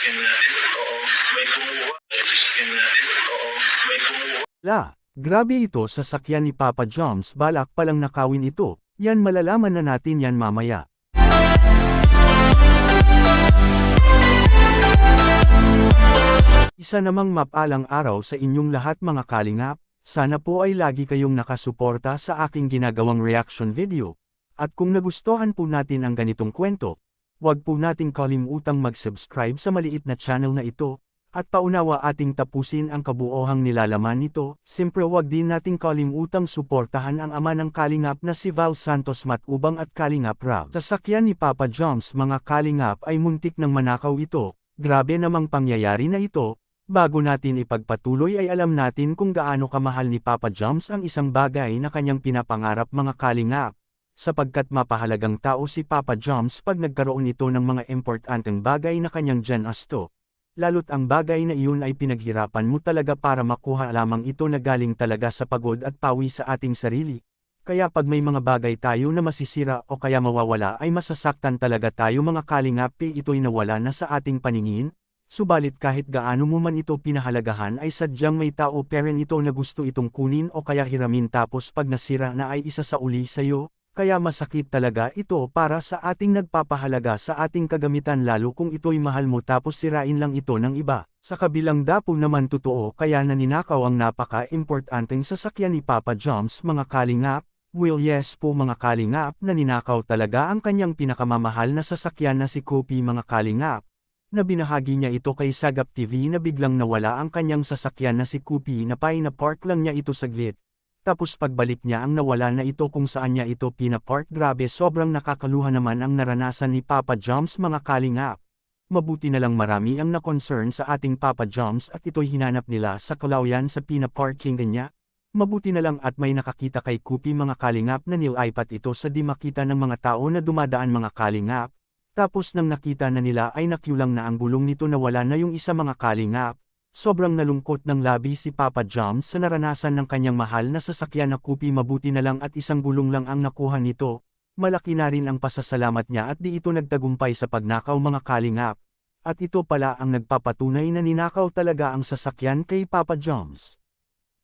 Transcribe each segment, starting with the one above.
Sasakyan natin, oo, may kumuha. Sasakyan natin, oo, may kumuha. Grabe ito sasakyan ni Papa Joms, balak palang nakawin ito. Yan, malalaman na natin yan mamaya. Isa namang mapalang araw sa inyong lahat mga kalingap, sana po ay lagi kayong nakasuporta sa aking ginagawang reaction video. At kung nagustuhan po natin ang ganitong kwento, huwag po nating kalimutang mag-subscribe sa maliit na channel na ito, at paunawa ating tapusin ang kabuohang nilalaman nito. Siyempre huwag din nating kalimutang suportahan ang ama ng kalingap na si Val Santos Matubang at Kalingap Rab. Sasakyan ni Papa Joms mga kalingap ay muntik ng manakaw ito. Grabe namang pangyayari na ito. Bago natin ipagpatuloy ay alam natin kung gaano kamahal ni Papa Joms ang isang bagay na kanyang pinapangarap mga kalingap. Sapagkat mapahalagang tao si Papa Joms pag nagkaroon ito ng mga importanteng bagay na kanyang ginusto. Lalo't ang bagay na iyon ay pinaghirapan mo talaga para makuha lamang ito na galing talaga sa pagod at pawi sa ating sarili. Kaya pag may mga bagay tayo na masisira o kaya mawawala ay masasaktan talaga tayo mga kalingap, ito'y nawala na sa ating paningin. Subalit kahit gaano mo man ito pinahalagahan ay sadyang may tao parent ito na gusto itong kunin o kaya hiramin, tapos pag nasira na ay isa sa uli sa'yo. Kaya masakit talaga ito para sa ating nagpapahalaga sa ating kagamitan, lalo kung ito'y mahal mo tapos sirain lang ito ng iba. Sa kabilang dapo naman totoo kaya naninakaw ang napaka-importanteng sasakyan ni Papa Joms mga kalingap. Well, yes po mga kalingap, naninakaw talaga ang kanyang pinakamamahal na sasakyan na si Kopi mga kalingap. Na binahagi niya ito kay Sagap TV na biglang nawala ang kanyang sasakyan na si Kopi na pinapark lang niya ito saglit. Tapos pagbalik niya ang nawala na ito kung saan niya ito pinapark. Grabe, sobrang nakakaluha naman ang naranasan ni Papa Joms mga kalingap. Mabuti na lang marami ang na-concern sa ating Papa Joms at ito'y hinanap nila sa Kalauyan sa pinaparking niya. Mabuti na lang at may nakakita kay Kopi mga kalingap na nilipat ito sa di makita ng mga tao na dumadaan mga kalingap. Tapos nang nakita na nila ay nakyulang na ang gulong nito, na wala na yung isa mga kalingap. Sobrang nalungkot ng labi si Papa Joms sa naranasan ng kanyang mahal na sasakyan na Kopi. Mabuti na lang at isang gulong lang ang nakuha nito. Malaki na rin ang pasasalamat niya at di ito nagtagumpay sa pagnakaw mga kalingap. At ito pala ang nagpapatunay na ninakaw talaga ang sasakyan kay Papa Joms.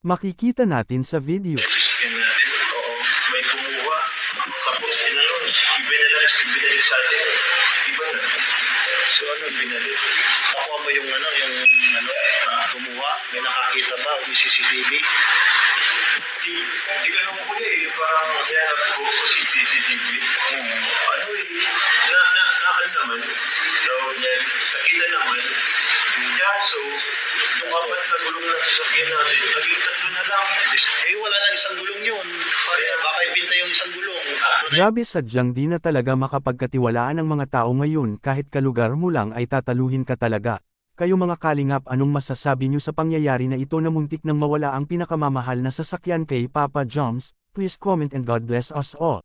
Makikita natin sa video. Sasakyan natin, oo, may kumuha. Tapos ibinalik sa atin. Iba na. So ano binalik? Nakuha mo yung kumuha? May nakakita ba? May CCTV? Hindi ka naman kuya eh. Parang hanap ko sa CCTV. Naman. Nakita naman. Kaso, yung apat na gulong na sasakyan natin, naging tatlo na lang. Wala na isang gulong yun. Kaya baka ibinta yung isang gulong. Grabe, sadyang di na talaga makapagkatiwalaan ng mga tao ngayon. Kahit kalugar mo lang ay tataluhin ka talaga. Kayo mga kalingap, anong masasabi nyo sa pangyayari na ito na muntik nang mawala ang pinakamamahal na sasakyan kay Papa Joms? Please comment and God bless us all.